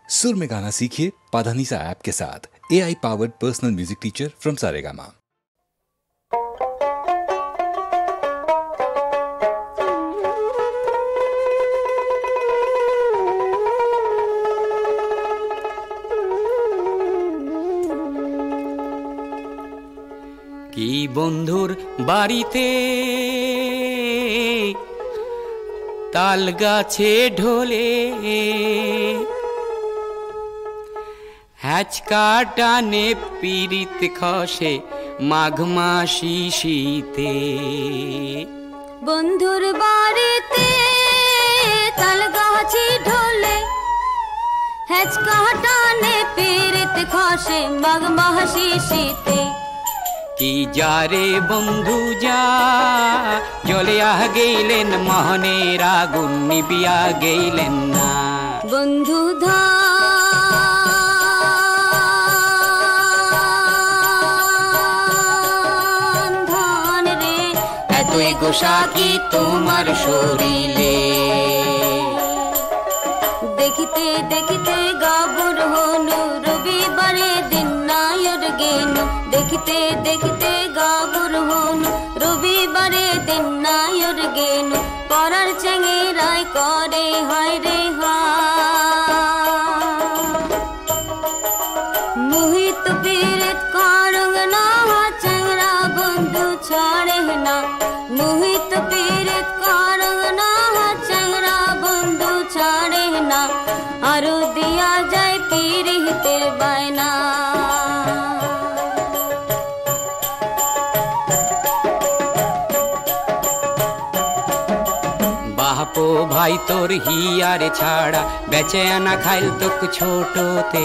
सुर में गाना सीखिए पाधानीसा ऐप के साथ। AI powered personal music teacher from Saregama. কি বন্ধুর বাড়িতে তাল গাছে ঢোলে হ্যাচকা টানে পিরিত খসে মাঘ মাসি শীতে। বন্ধুর বাড়িতে তাল গাছে ঢোলে হ্যাচকা টানে পিরিত খসে মাঘ মাসি শীতে। কি যারে বন্ধু যা জলে গেলেন মোহনের আগুন নিবিয়া গেলেন না। বন্ধু ধন রে এতই গোসা কি তোমার শরীরে। দেখিতে দেখিতে গাবুর হনু রবিবারে দিন নায়র গেনু। দেখিতে দেখিতে গাবুর হনু রবিবারে দিন নায়র গেনু। পরার চেঙেরাই করে হায় রে মোহিত পীড়িত করং না চেংরা বন্ধু ছাড়ে না। মোহিত পীড়িত করং না চেংরা বন্ধু ছাড়ে না। আরো দিয়া যায় পীড়িতের বায়না। বাপো ভাই তোর হিয়ারে ছাড়া বেচে আনা খাইল তোক ছোটতে।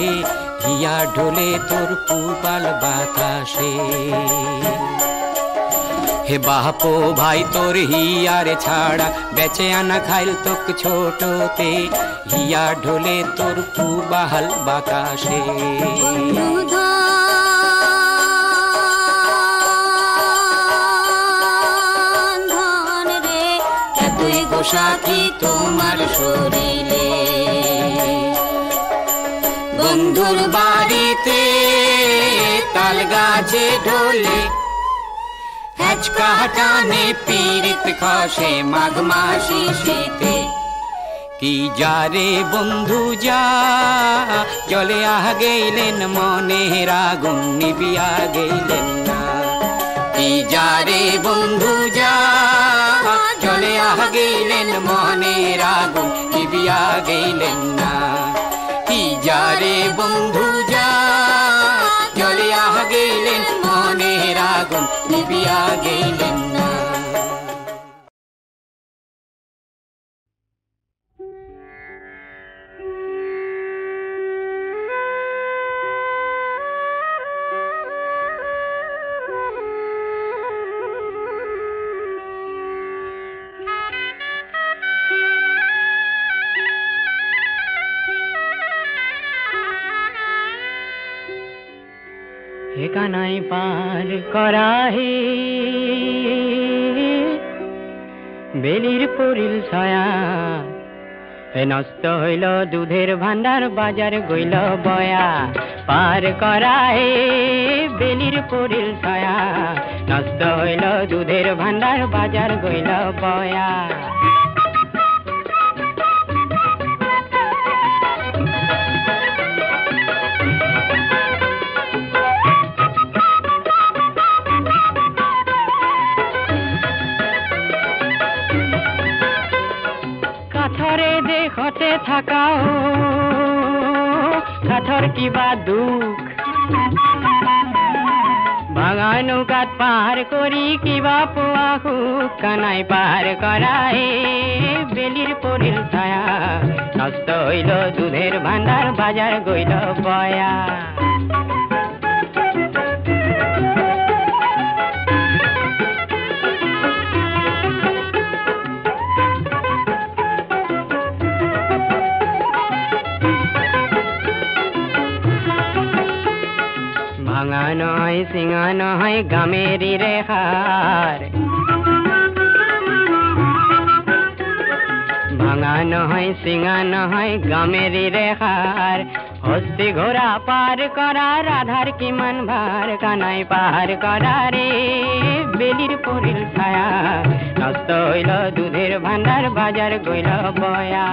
হিয়া ঢোলে তোর পুবাল বাতাসে। হে বাপো ভাই তোর হিয়ারে ছাড়া বেচে আনা খাইল তোক ছোটতে। হিয়া ঢোলে তোর পুবাল বাতাসে। সাথী তোমার শরীরে। বন্ধুর বাড়িতে তাল গাছে ঢোলে হ্যাচকা টানে পিরিত খসে মাঘ মাসি শীতে। কি যারে বন্ধু যা জলে গেলেন মনের আগুন নিবিয়া গেলেন না। কি যারে বন্ধু যা চলে গেলেন মনের আগুন নিবিয়া গেলেন না। কি যারে বন্ধু যা চলে গেলেন মনের আগুন নিবিয়া গেলেন না। কানাই পার করাহে বেলির পরিল ছায়া। নষ্ট হইল দুধের ভান্ডার বাজার গইল বয়া। পার করাহে বেলির পরিল ছায়া। নষ্ট হইল দুধের ভান্ডার বাজার গইল বয়া। দেখতে থাকাও কাঠর কিবা দুখ। ভাঙা নৌকাত পার করি কিবা পোৱা সুখ। কানাই পার করায় বেলির পরিল ছায়া। নষ্ট হইল দুধের ভান্ডার বাজার গইল বয়া। ভাঙা নয় সিঙা নয় গামেরি রেখার। ভাঙা নহয় চিঙা নহয় গামেৰি ৰেখাৰ হস্তি ঘোঁৰা পাৰ কৰা ৰাধাৰ কিমান ভাৰ কানাই পাৰ কৰা ৰে বেলিৰ পৰিল ছায়া নষ্ট হইল দুধেৰ ভাণ্ডাৰ বাজাৰ গইল বয়া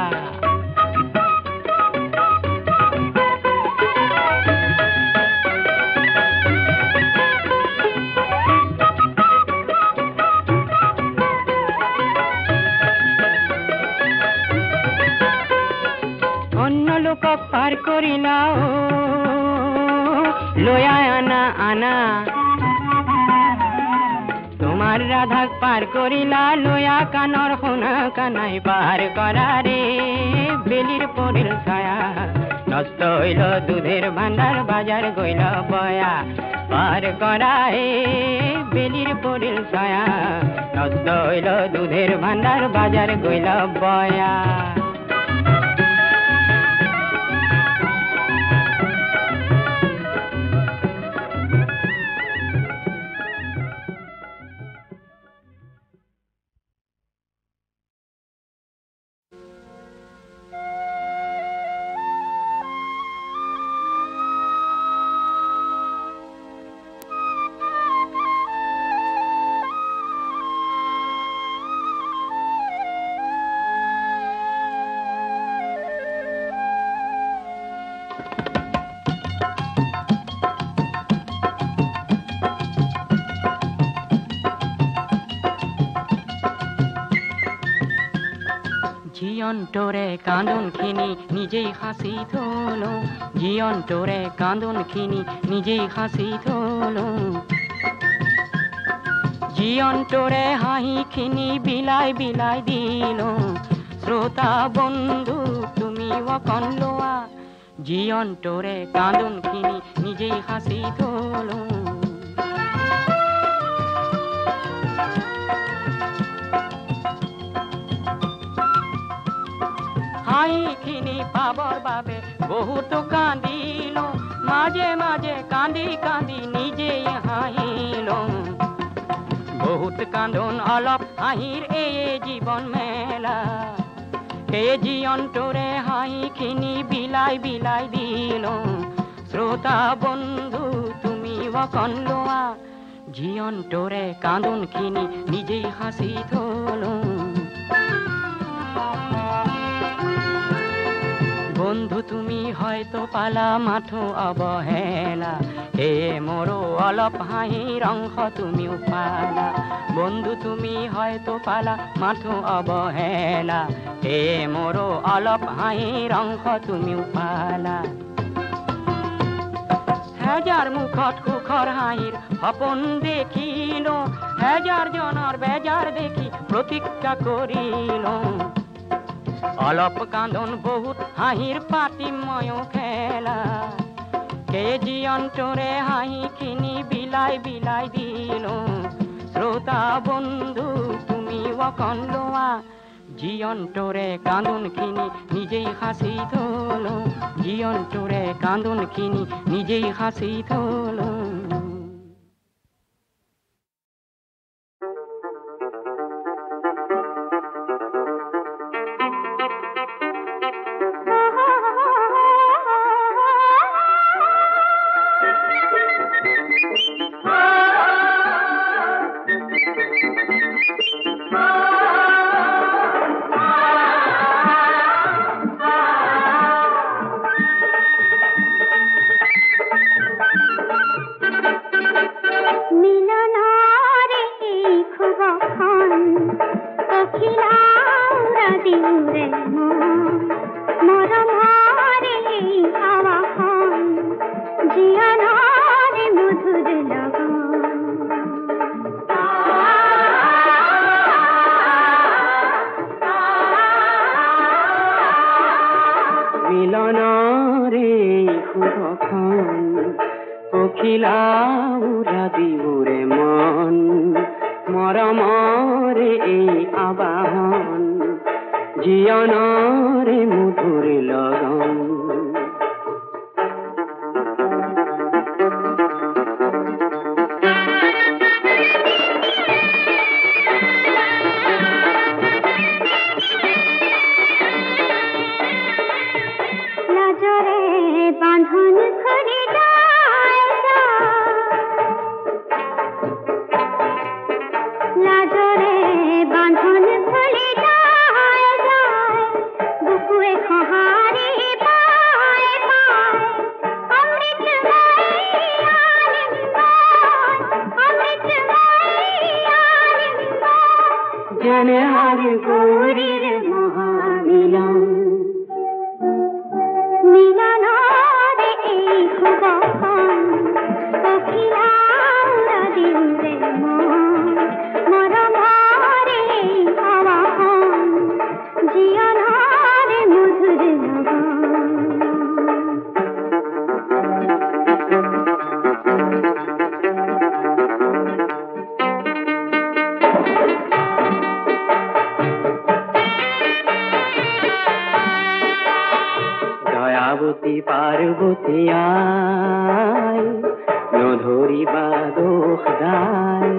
লোকক পার করিলাও লয়া আনা আনা তোমার রাধাক পার করিলা লয়া কানর সোনা কানাই পার করা রে বেলির পড়িল ছায়া নষ্ট হইল দুধের ভাণ্ডার বাজার গইল বয়া পার করা হে বেলির পড়িল ছায়া নষ্ট হইল দুধের ভাণ্ডার বাজার গইল বয়া জীয়ন্তৰে কান্দোনখিনি নিজেই সাঁচি থলো জীয়ন্তৰে কান্দোনখিনি নিজেই সাঁচি থলো জীয়ন্তৰে হাঁহিখিনি বিলাই বিলাই দিলো শ্ৰোতা বন্ধু তুমি অকণ লোৱা জীয়ন্তৰে কান্দোনখিনি নিজেই সাঁচি থলো হাঁহিখিনি পাবৰ বাবে বহুতো কান্দিলো মাজে মাজে কান্দি কান্দি নিজেই হাঁহিলো বহুত কান্দোন অলপ হাঁহিৰ এই জীৱন মেলা এই জীয়ন্তৰে হাঁহিখিনি বিলাই বিলাই দিলো শ্ৰোতা বন্ধু তুমি অকণ লোৱা জীয়ন্তৰে কান্দোনখিনি নিজেই সাঁচি থলো বন্ধু তুমি হয়তো পালা মাথো অৱহেলা হে মোৰো অলপ হাঁহিৰ অংশ তুমিও পালা বন্ধু তুমি হয়তো পালা মাথো অৱহেলা হে মোৰো অলপ হাঁহিৰ অংশ তুমিও পালা হেজাৰ মুখত সুখৰ হাঁহিৰ সপোন দেখিলো হেজাৰ জনৰ বেজাৰ দেখি প্ৰতিজ্ঞা কৰিলো অলপ কান্দোন বহুত হাঁহিৰ পাতি ময়ো খেলা সেই জীয়ন্তৰে হাঁহিখিনি বিলাই বিলাই দিলো শ্ৰোতা বন্ধু তুমি অকণ লোৱা জীয়ন্তৰে কান্দোনখিনি নিজেই সাঁচি থলো জীয়ন্তৰে কান্দোনখিনি নিজেই সাঁচি থলো মিলনরে সুরখন পখিলা উড়া দিবুরে মন মরমরে এই আবাহন জীয়নরে মধুর লগন বাঁধন করে যায় লাজরে বাঁধন খুলে যায় বুকুয়ে খহারে পায় পায় অমৃতময় জনে হার গৌরীর মহামিলন মিলন রে এই খুবন কোকিলা দিলে মরমারে আওয়াহন জিয়নারে মধুর দয়াবতী পার্বতী আয় নধরি বাদোখ গায়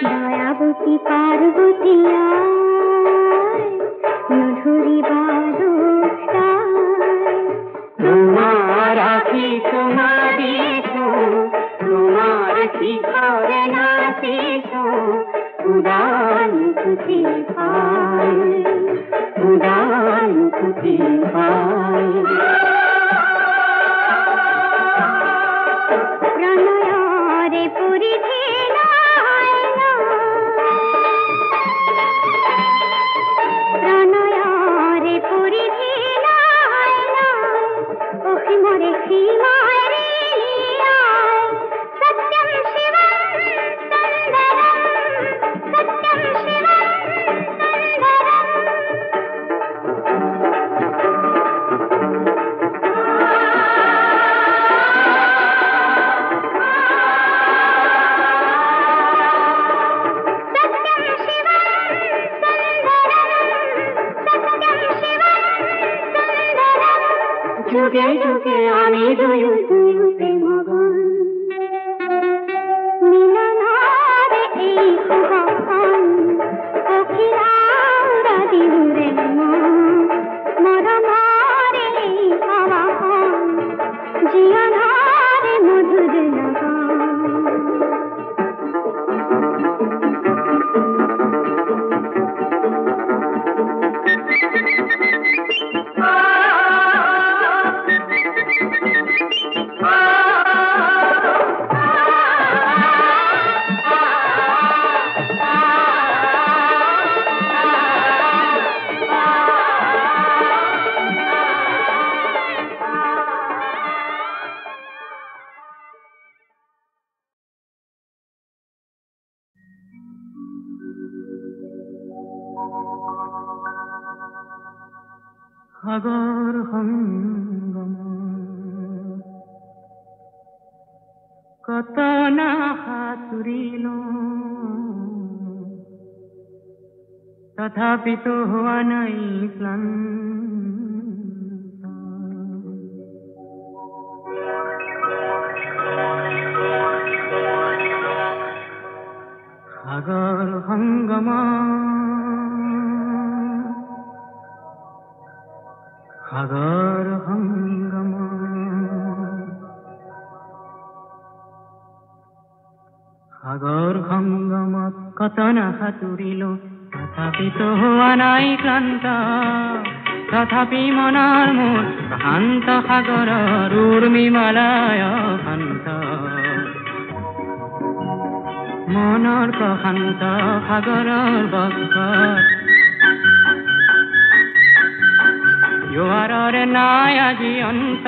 দয়াবতী পার্বতী মধুরী বাদক তোমার আখি তোমারিছো তোমার শিখরে নাচিছো উদান খুশি পায় উদান খুশি পায় প্রণয়রে পরিধি প্রণয়রে পরিধি মরে সীমায় রে সত্যম শিবম সুন্দরম সত্যম শিবম সুন্দরম যুগে যুগে আমি দুয়ু দুয়ু প্রেমগণ মিলনারে এই খুবন কোকিলা দিলুরে মরমারে আওয়াহন জিয়নারে মধুর সাগর সঙ্গম কত না সাঁতুরিল তথাপি তো হওয়া নাই ক্লান্ত সাগর সঙ্গম সাগর সঙ্গম সাগর সঙ্গমত কত না সাঁতুৰিল তথাপি তো হোৱা নাই ক্লান্ত তথাপি মনৰ মোৰ শান্ত সাগৰৰ উৰ্মিমালায় শান্ত মনৰ প্ৰশান্ত সাগৰৰ বক্ষত জোৱাৰৰে নাই আজি অন্ত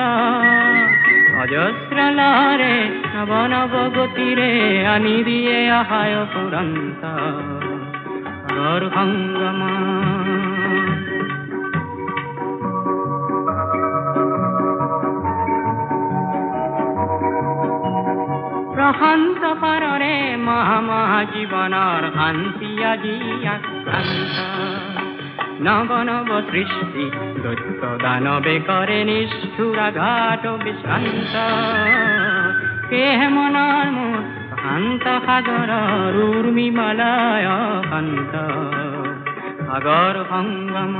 অজস্ৰ লহৰে নৱ নৱ গতিৰে আনি দিয়ে আহায় পুৰন্ত সাগৰ সংগম প্ৰশান্ত পাৰৰে মহা মহা জীৱনৰ শান্তি আজি আক্ৰান্ত নব নব সৃষ্টি দৈত্য দানৱে কৰে নিষ্ঠুৰাঘাত বিশ্ৰান্ত কেহে মনৰ মোৰ শান্ত সাগৰৰ উৰ্মিমালায় শান্ত সাগৰ সঙ্গম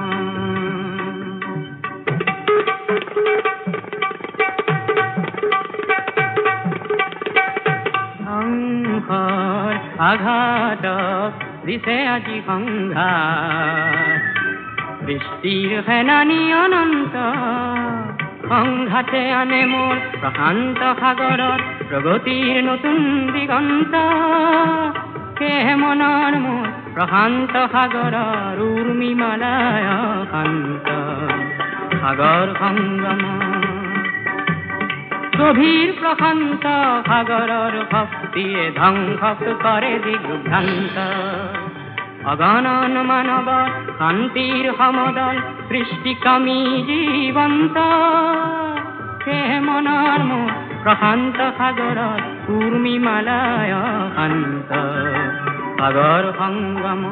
সংসাৰ আঘাতক দিছে আজি সংঘাত বৃষ্টিৰ ফেনানি অনন্ত সংঘাতে আনে মোৰ প্ৰশান্ত সাগৰত প্ৰগতিৰ নতুন দিগন্ত সেয়ে মনৰ মোৰ প্ৰশান্ত সাগৰৰ উৰ্মিমালায় শান্ত সাগৰ সংগম গভীৰ প্ৰশান্ত সাগৰৰ শক্তিয়ে ধ্বংস কৰে দিগভ্ৰান্ত অগণন মানৱৰ শান্তিৰ সমদল সৃষ্টিকামী জীৱন্ত সেয়ে মনৰ মোৰ প্ৰশান্ত সাগৰৰ উৰ্মিমালায় শান্ত সাগৰ সংগম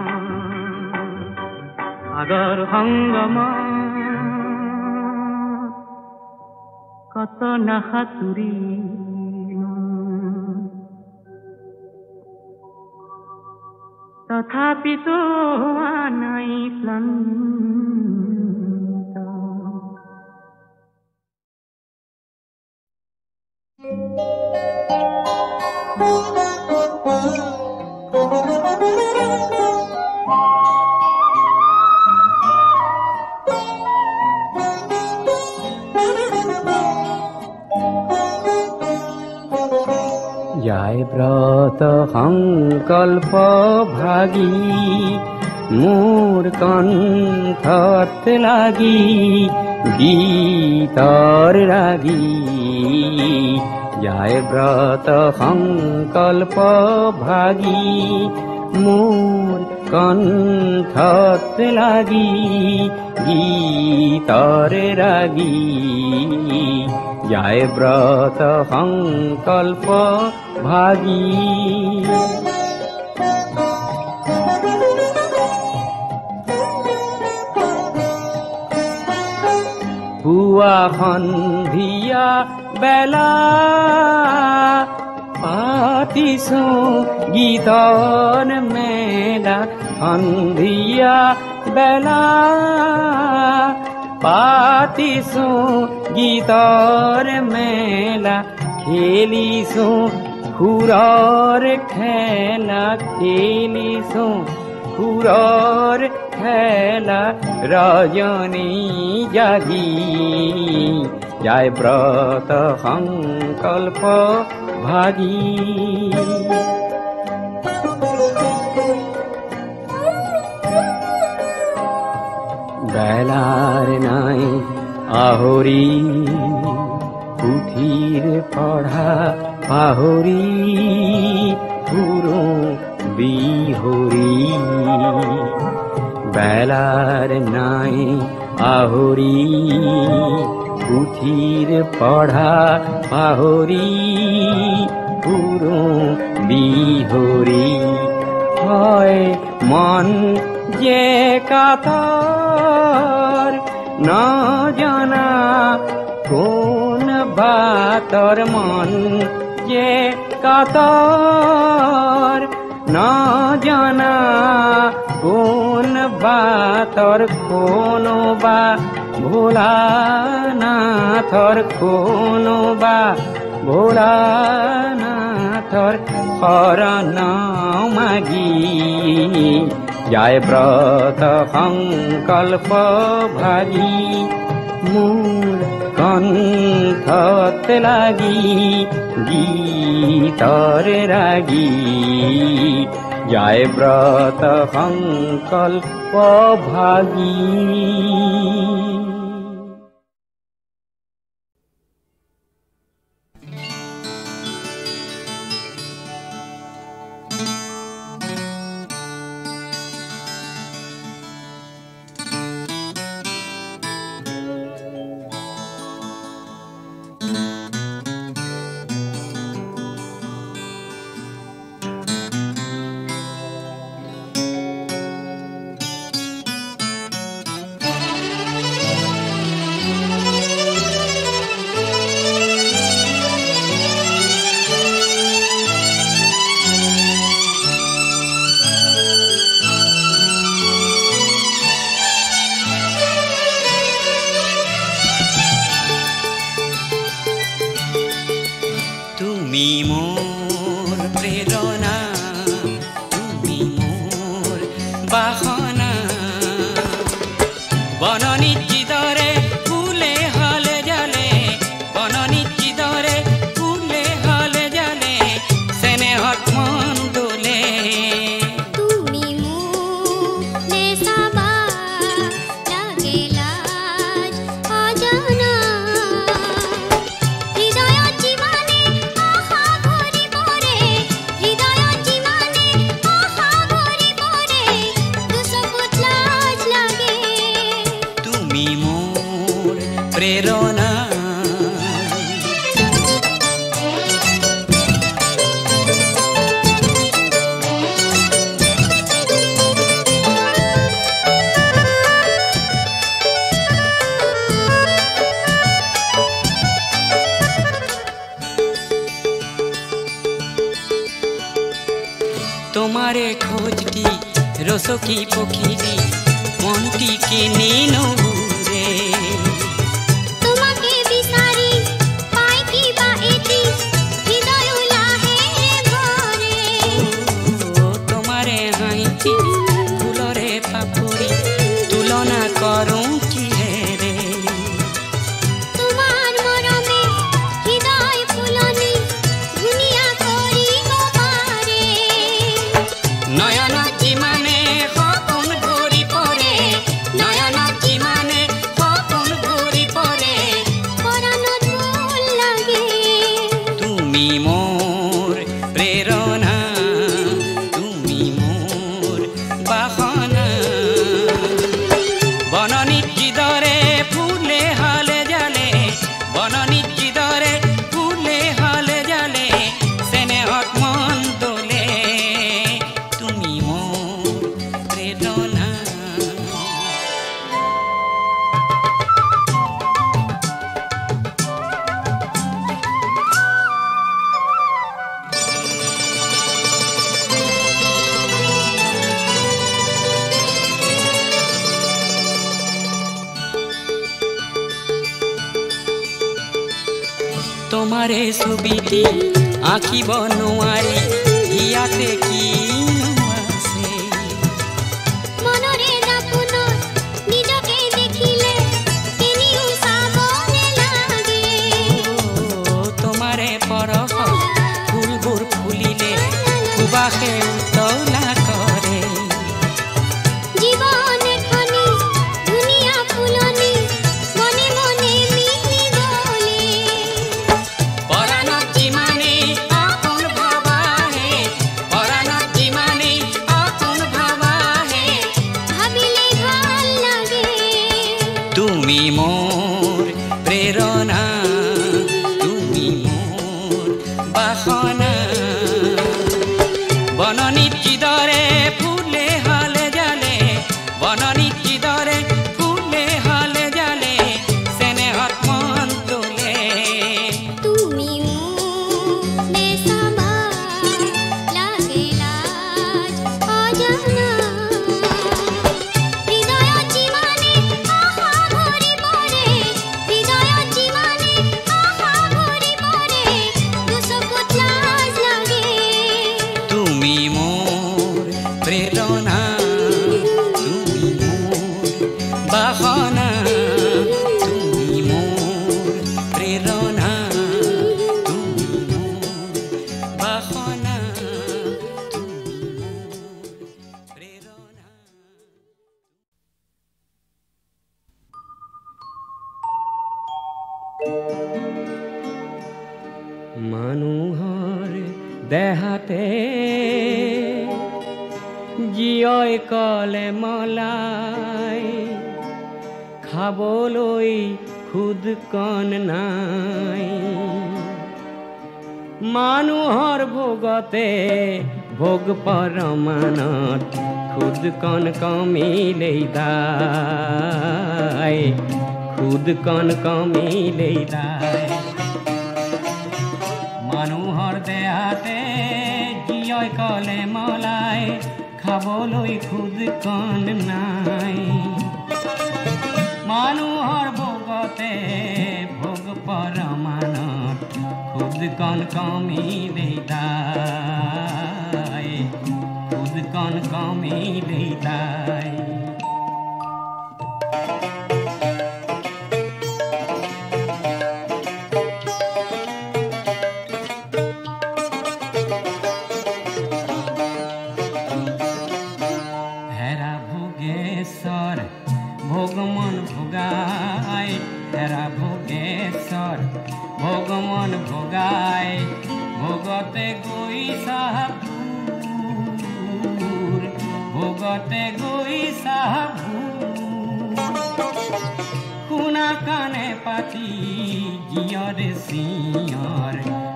সাগৰ সংগম কত নাসাতুৰি তথাপিতো নাই ক্লান্ত যায় ব্ৰত সংকল্প ভাগী মোৰ কণ্ঠত লাগি গীতৰ ৰাগী যায় ব্ৰত সংকল্প ভাগী মোৰ কণ্ঠত লাগি গীতৰ ৰাগী যায় ব্ৰত সংকল্প ভাগী পুৱা সন্ধিয়া বেলা পাতিছো গীতৰ মেলা সন্ধিয়া বেলা পাতিছো গীতৰ মেলা খেলিছো সুৰৰ খেলা খেলিছো সুৰৰ খেলা ৰজনী জাগি যায় ব্ৰত সংকল্প ভাগী বেলাৰ নাই আহৰি পুথিৰ পঢ়া পাহৰি পুৰো বিহৰি বেলাৰ নাই আহৰি পুথিৰ পঢ়া পাহৰি পুৰো বিহৰি হয় মন যে কাতৰ নজনা কোন বাতৰ মন যে কাতৰ নজনা কোন বাতৰ কোনোবা ভোলানাথৰ কোনোবা ভোলানাথৰ শৰণ মাগি যায় ব্ৰত সংকল্প ভাগী মোৰ কণ্ঠত লাগি গীতৰ ৰাগী যায় ব্রত সংকল্প ভাগী প্রেরণা তোমারে খোঁজটি রসকি পখিটি মনটিকে নিনো রে তোমাকে বিচারি পাই কি বা এটি হৃদয় উলাহে ভরে তোমারে হাইটি ফুলরে পাপড়ি তুলনা করুঁ কি রে তোমার মরমে হৃদয় ফুলনি দুনিয়া করিব পারে নয়ন জীবনে হকুন ঘুরি পরে নয়ন জীবনে হকুন ঘুরি পরে পরানোর ফুল লাগে তুমি মোর প্রেরণা তুমি মোর বাসনা বননি জিদরে ফুলে হালে জালে বননি জিদরে ফুলে হালে জালে স্নেহত মন দোলে তুমি মোর প্রেরণা তোমারে ছবিটি আঁকিব নোৱাৰি ইয়াতে কি আছে মনৰে দাপুনত নিজকে দেখিলে কেনিও চাবনে লাগে তোমাৰে পৰশ ফুলবোৰ ফুলিলে সুবাসে উতলা কৰে জীবন এখনি দুনিয়া ফুলনি মনে মনে মিলি গলে পৰাণত যিমানে আপোন ভাবাহে পৰাণত যিমানে আপোন ভাবাহে ভাবিলে ভাল লাগে তুমি মোর প্রেরণা তুমি মোর বাসনা বননিত জিদরে ফুলে হালে জালে বননিত জিদরে ফুলে হালে জালে স্নেহত মন তোলে তুমি মোরে সামা লাগে লাজ অজানা হৃদয় জীবনে আহা ভরি পড়ে হৃদয় জীবনে আহা ভরি পড়ে দুসকুত লাজ লাগে তুমি মোর প্রেরণা তুমি মোর বাসনা তুমি মোর প্রেরণা তুমি মোর বাসনা তুমি মোর প্রেরণা মানুহৰ দেহাতে জীয়ই কলে মলাই খাবলৈ খুদ কণ নাই মানুহৰ ভোগতে ভোগ পৰমানত খুদ কণ কমিলেই দায় খুদ কণ কমিলেই দায় মানুহৰ দেহাতে জীয়ই কলে মলাই খাবলৈ খুদ কণ নাই মানুহৰ ভোগতে ভোগ পৰমানত খুদ কণ কমিলেই দায় খুদ কণ কমিলেই দায় হেৰা ভোগেশ্বৰ ভোগমন ভোগাই হেৰা ভোগেশ্বৰ ভোগমন ভোগাই ভোগতে গৈ চাহাপুৰ ভোগতে গৈ চাহাপুৰ শুনা কাণে পাতি জিয়ৰ সিয়ৰ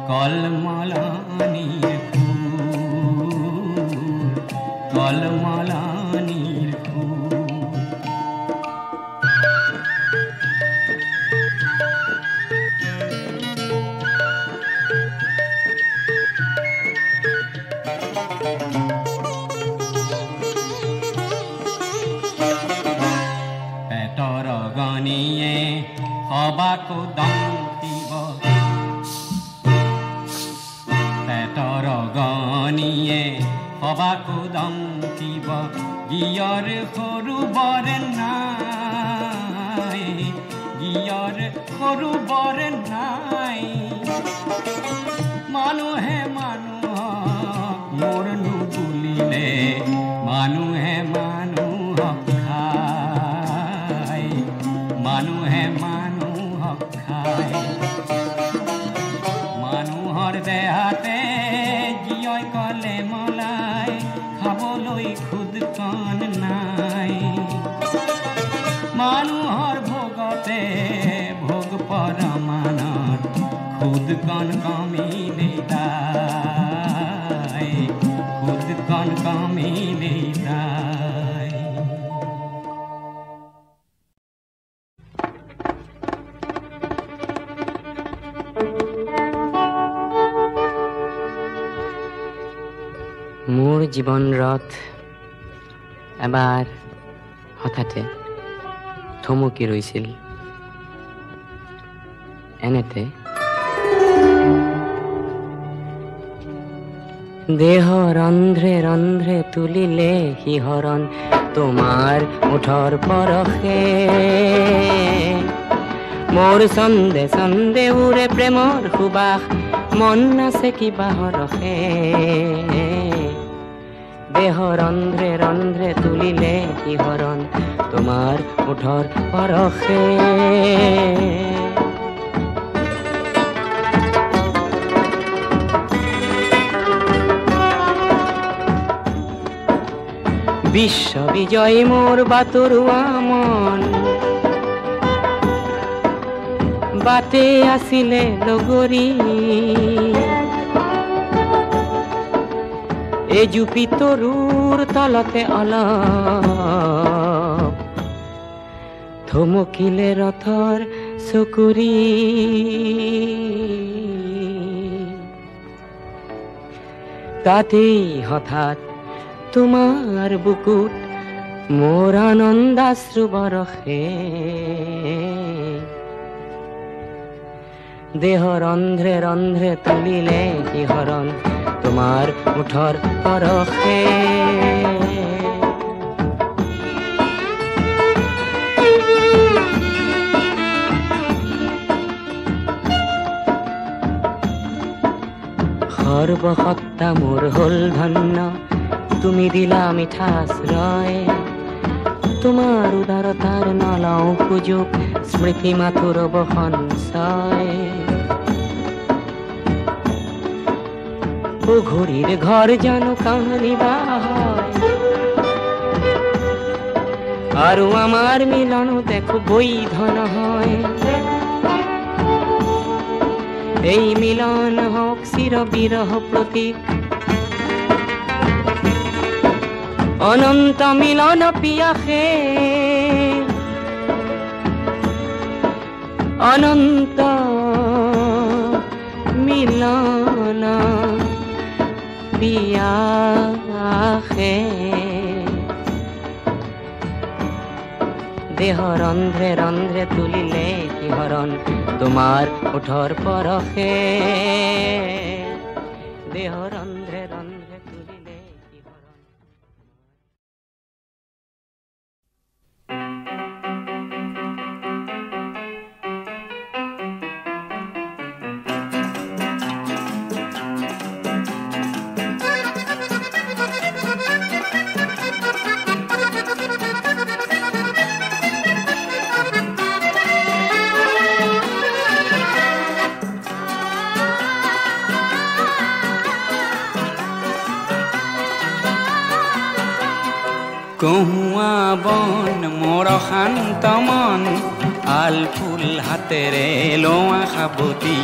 কলমলানিৰ ফুল কলমলানিৰ ফুল পেটৰ গনিয়ে হবাকো দন্তিব পেটৰ গনিয়ে হবাকো দন্তিব গিয়ৰ সৰু বৰ নাই গিয়ৰ সৰু বৰ নাই মানুহে মানুহক মোৰ নুবুলিলে মানুহে মানুহক খায় মানুহে মানুহক খায় মানুহৰ দেহাতে জীয় কলে মলাই খাবলৈ খুদকণ নাই মানুহৰ ভোগতে ভোগ পৰমানত খুদকণ কমিলে তাই খুদকণ কমিলে তাই মোৰ জীৱন ৰথ এবাৰ হঠাতে থমকি ৰৈছিল এনেতে দেহ ৰন্ধ্ৰে ৰন্ধ্ৰে তুলিলে শিহৰণ তোমাৰ ওঠৰ পৰশে মোৰ চন্দে চন্দে উৰে প্ৰেমৰ সুবাস মন নাচে কিবা হৰখে দেহ ৰন্ধ্ৰে ৰন্ধ্ৰে তুলিলে শিহৰণ তোমাৰ ওঠৰ পৰশে বিশ্ব বিজয় মোৰ বাতৰুৱা মন বাটে আছিলে লগৰী এজুপি তৰুৰ তলতে অলপ থমকিলে ৰথৰ চকুৰি তাতেই হঠাৎ তোমাৰ বুকুত মোৰ আনন্দাশ্ৰু বৰষে দেহ ৰন্ধ্ৰে ৰন্ধ্ৰে তুলিলে শিহৰণ তোমাৰ ওঠৰ পৰশে সৰ্বসত্তা মোৰ হ'ল ধন্য তুমি দিলা মিঠা আশ্ৰয় তোমাৰ উদাৰতাৰ নলওঁ সুযোগ স্মৃতি মাথুৰ সঞ্চয় ঘড়িৰ ঘৰ জানো কাহানিবা হয় আৰু আমাৰ মিলন দেখো বৈধ নহয় এই মিলন হওক চিৰ বিৰহ প্ৰতীক অনন্ত মিলন পিয়াসে অনন্ত মিলন পিয়াসে দেহ ৰন্ধ্ৰে ৰন্ধ্ৰে তুলিলে শিহৰণ তোমাৰ ওঠৰ পৰশে দেহ ৰন্ধ্ৰে ৰন্ধ্ৰে তুলিলে শিহৰণ কহুৱা বন মোৰ শান্ত মন আল ফুল হাতেৰে লোৱা সাবতি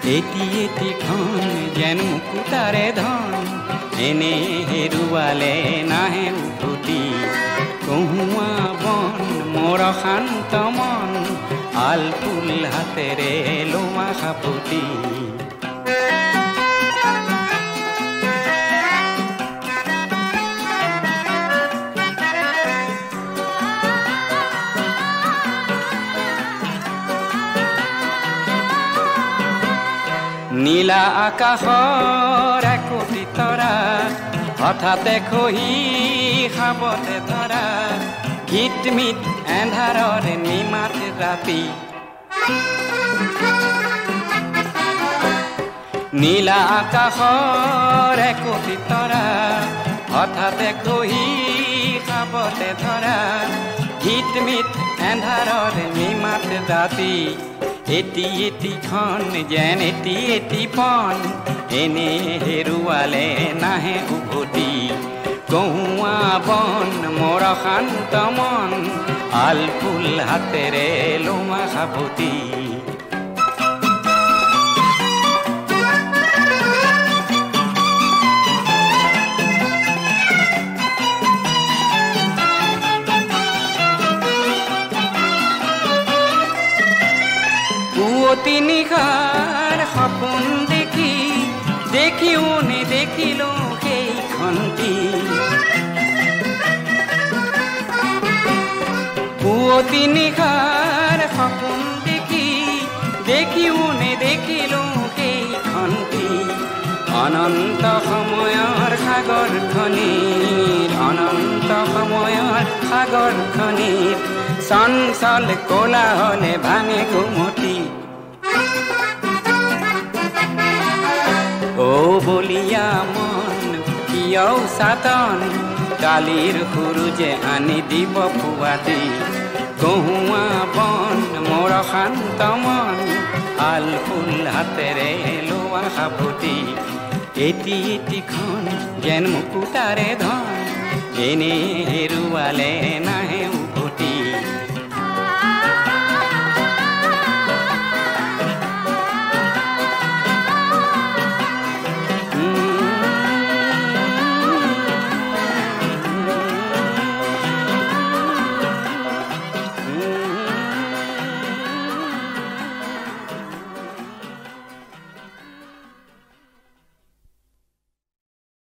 এটি এটিখন যেন মুকুতাৰে ধন এনে হেৰুৱালে নাহে উভতি কহুৱা বন মোৰ শান্ত মন আল ফুল হাতেৰে লোৱা সাবতি নীলা আকাশৰ একোটি তৰা হঠাতে খহি খাবতে ধৰা ঘিটমিট এন্ধাৰৰ নিমাত ৰাতি নীলা আকাশৰ একোটি তৰা হঠাতে খহি খাবতে ধৰা ঘিটমিট এন্ধাৰৰ নিমাত ৰাতি এটি এটিখন যেন এটি এটি পন এনে হেৰুৱালে নাহে উভতি কহুৱা বন মোৰ শান্ত মন আল ফুল হাতেৰে লোৱা সাবতি পুৱতি নিশাৰ সপোন দেখি দেখিও নেদেখিলো সেইখনটি পুৱতি নিশাৰ সপোন দেখি দেখিও নেদেখিলো সেইখনটি অনন্ত সময়ৰ সাগৰখনিৰ অনন্ত সময়ৰ সাগৰখনিৰ চঞ্চল কোলাহলে ভাঙে ঘুমতি ও বলিয়া মন কিয় সাতন কালিৰ সুৰুজে আনি দিব পুৱাতি কহুৱা বন মোৰ শান্ত মন আল ফুল হাতেৰে লোৱা সাবতি এটি এটিখন যেন মুকুতাৰে ধন এনে হেৰুৱালে নাহে